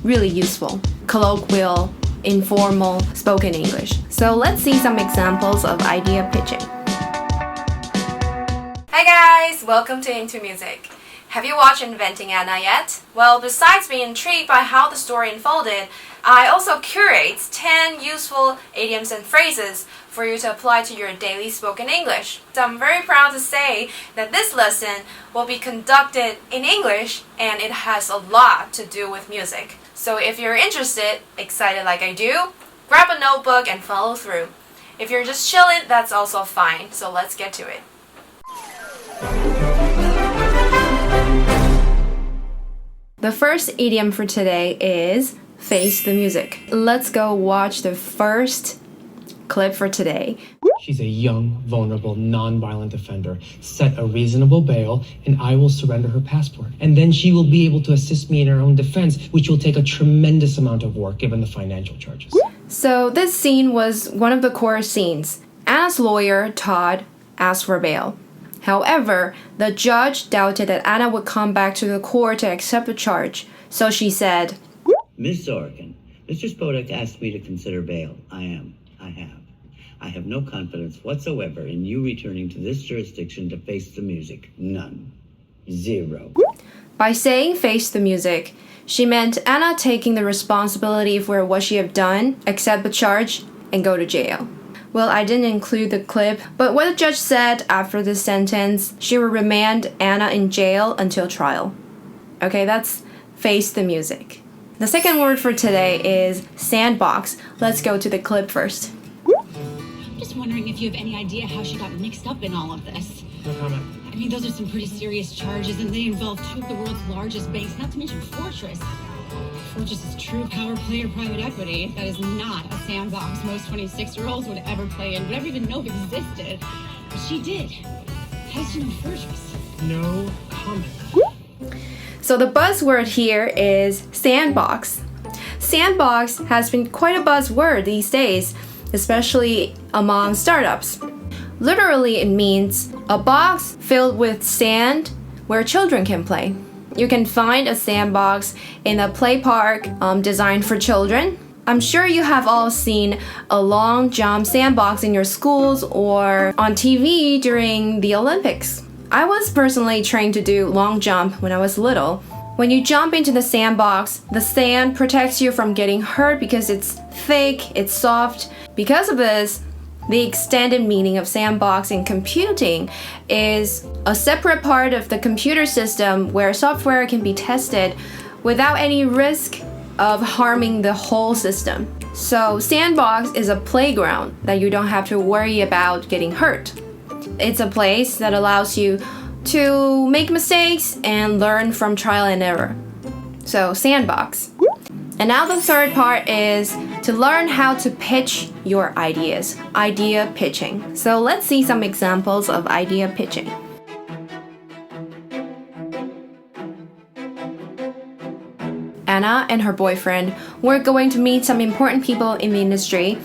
really useful. Colloquial, informal, spoken English. So let's see some examples of idea pitching. Hi guys, welcome to Into Music. Have you watched Inventing Anna yet? Well, besides being intrigued by how the story unfolded, I also curate 10 useful idioms and phrases for you to apply to your daily spoken English. So I'm very proud to say that this lesson will be conducted in English and it has a lot to do with music. So if you're interested, excited like I do, grab a notebook and follow through. If you're just chilling, that's also fine. So let's get to it. The first idiom for today is face the music. Let's go watch the first clip for today. She's a young, vulnerable, non-violent offender. Set a reasonable bail, and I will surrender her passport. And then she will be able to assist me in her own defense, which will take a tremendous amount of work given the financial charges. So this scene was one of the core scenes. Anna's lawyer, Todd, asked for bail. However, the judge doubted that Anna would come back to the court to accept the charge. So she said, Miss Sorkin, Mr. Spodek asked me to consider bail. I have no confidence whatsoever in you returning to this jurisdiction to face the music. None. Zero. By saying face the music, she meant Anna taking the responsibility for what she had done, accept the charge, and go to jail. Well, I didn't include the clip, but what the judge said after this sentence, she will remand Anna in jail until trial. Okay, that's face the music. The second word for today is sandbox. Let's go to the clip first. I'm just wondering if you have any idea how she got mixed up in all of this. No comment. I mean, those are some pretty serious charges, and they involve two of the world's largest banks, not to mention Fortress. Fortress is true power player private equity. That is not a sandbox most 26-year-olds would ever play in, would ever even know existed. But she did. How does she know Fortress? No comment. So the buzzword here is sandbox. Sandbox has been quite a buzzword these days, especially among startups. Literally, it means a box filled with sand where children can play. You can find a sandbox in a play park designed for children. I'm sure you have all seen a long jump sandbox in your schools or on TV during the Olympics. I was personally trained to do long jump when I was little. When you jump into the sandbox, the sand protects you from getting hurt because it's thick, it's soft. Because of this, the extended meaning of sandbox in computing is a separate part of the computer system where software can be tested without any risk of harming the whole system. So sandbox is a playground that you don't have to worry about getting hurt. It's a place that allows you to make mistakes and learn from trial and error. So sandbox. And now the third part is to learn how to pitch your ideas. Idea pitching. So let's see some examples of idea pitching. Anna and her boyfriend were going to meet some important people in the industry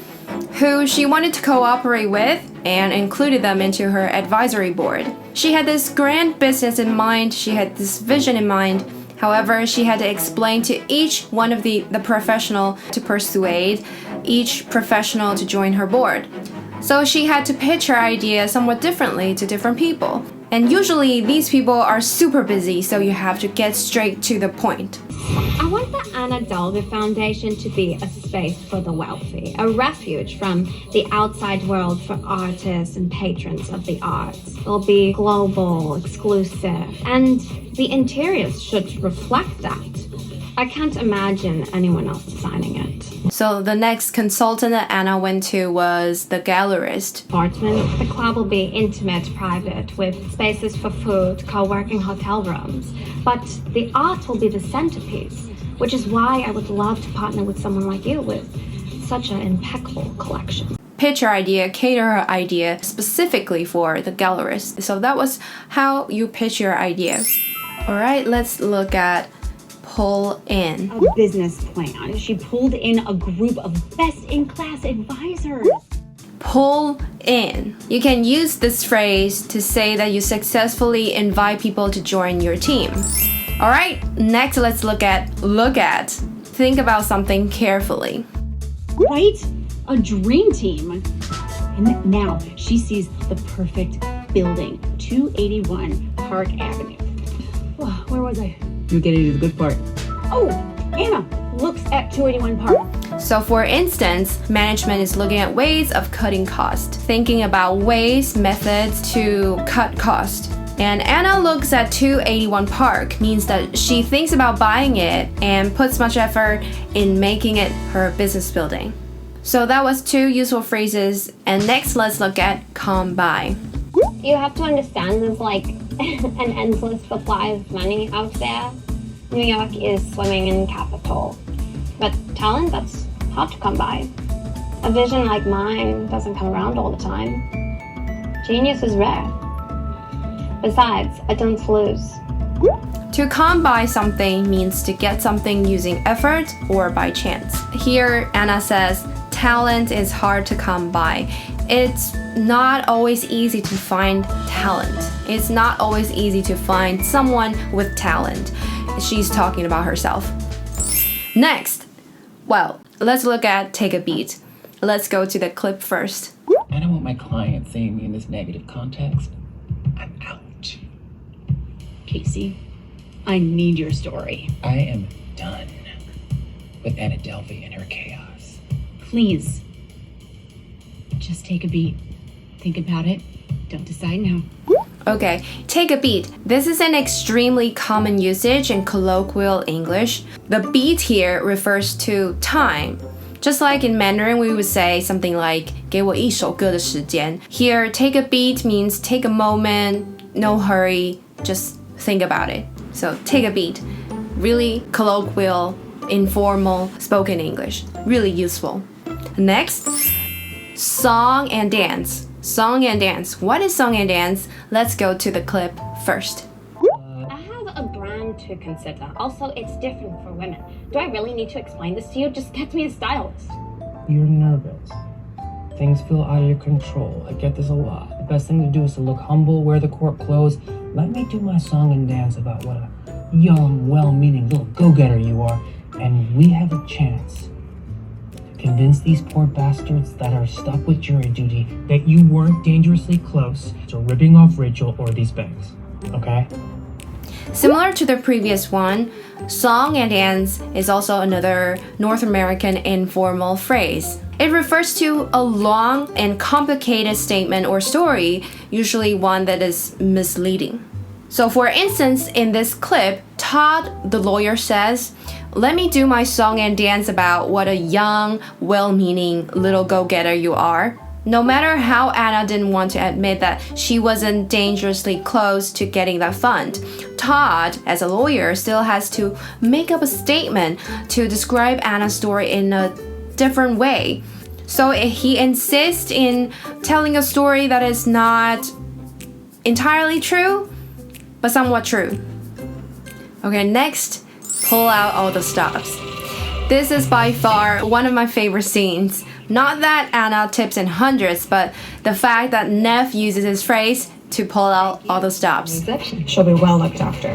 who she wanted to cooperate with and included them into her advisory board. She had this grand business in mind, she had this vision in mind. However, she had to explain to each one of the professional to persuade each professional to join her board. So she had to pitch her idea somewhat differently to different people. And usually these people are super busy, so you have to get straight to the point. I want the Anna Dolby Foundation to be a space for the wealthy, a refuge from the outside world for artists and patrons of the arts. It'll be global, exclusive, and the interiors should reflect that. I can't imagine anyone else designing it. So the next consultant that Anna went to was the gallerist. Apartment, the club will be intimate, private, with spaces for food, co-working hotel rooms. But the art will be the centerpiece, which is why I would love to partner with someone like you with such an impeccable collection. Pitch her idea, cater her idea specifically for the gallerist. So that was how you pitch your idea. All right, let's look at pull in. A business plan. She pulled in a group of best-in-class advisors. Pull in. You can use this phrase to say that you successfully invite people to join your team. All right, next let's look at. think about something carefully. Right? A dream team. And now she sees the perfect building, 281 Park Avenue. Where was I? You're getting to the good part. Oh, Anna looks at 281 Park. So for instance, management is looking at ways of cutting cost, thinking about ways, methods to cut cost. And Anna looks at 281 Park means that she thinks about buying it and puts much effort in making it her business building. So that was 2 useful phrases, and next let's look at come by. You have to understand there's like an endless supply of money out there. New York is swimming in capital. But talent, that's hard to come by. A vision like mine doesn't come around all the time. Genius is rare. Besides, I don't lose. To come by something means to get something using effort or by chance. Here, Anna says, talent is hard to come by. It's not always easy to find talent. It's not always easy to find someone with talent. She's talking about herself. Next, well, let's look at take a beat. Let's go to the clip first. I don't want my client seeing me in this negative context. I'm out. Casey, I need your story. I am done with Anna Delvey and her chaos. Please. Just take a beat. Think about it. Don't decide now. Okay, take a beat. This is an extremely common usage in colloquial English. The beat here refers to time. Just like in Mandarin, we would say something like 给我一首歌的时间. Here, take a beat means take a moment, no hurry, just think about it. So take a beat. Really colloquial, informal, spoken English. Really useful. Next, song and dance. Song and dance. What is song and dance? Let's go to the clip first. I have a brand to consider. Also, it's different for women. Do I really need to explain this to you? Just get me a stylist. You're nervous. Things feel out of your control. I get this a lot. The best thing to do is to look humble, wear the court clothes. Let me do my song and dance about what a young, well-meaning little go-getter you are. And we have a chance to convince these poor bastards that are stuck with jury duty that you weren't dangerously close to ripping off Rachel or these banks. Okay? Similar to the previous one, song and dance is also another North American informal phrase. It refers to a long and complicated statement or story, usually one that is misleading. So for instance, in this clip, Todd, the lawyer, says, "Let me do my song and dance about what a young, well-meaning little go-getter you are." No matter how Anna didn't want to admit that she wasn't dangerously close to getting that fund, Todd, as a lawyer, still has to make up a statement to describe Anna's story in a different way. So he insists in telling a story that is not entirely true, but somewhat true. Okay, next, pull out all the stops. This is by far one of my favorite scenes. Not that Anna tips in hundreds, but the fact that Neff uses his phrase to pull out all the stops. She'll be well looked after.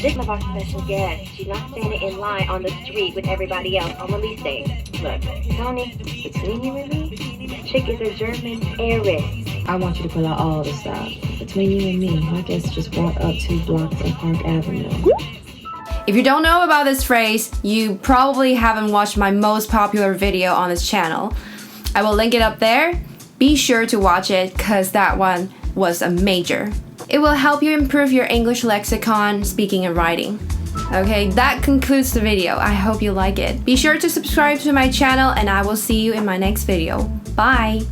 This is our special guest. She's not standing in line on the street with everybody else on release day. Look, Tony, between you and me, chick is a German heiress. I want you to pull out all the stops. Between you and me, my guest just walked up 2 blocks on Park Avenue. If you don't know about this phrase, you probably haven't watched my most popular video on this channel. I will link it up there. Be sure to watch it because that one was a major. It will help you improve your English lexicon, speaking and writing. Okay, that concludes the video. I hope you like it. Be sure to subscribe to my channel and I will see you in my next video. Bye!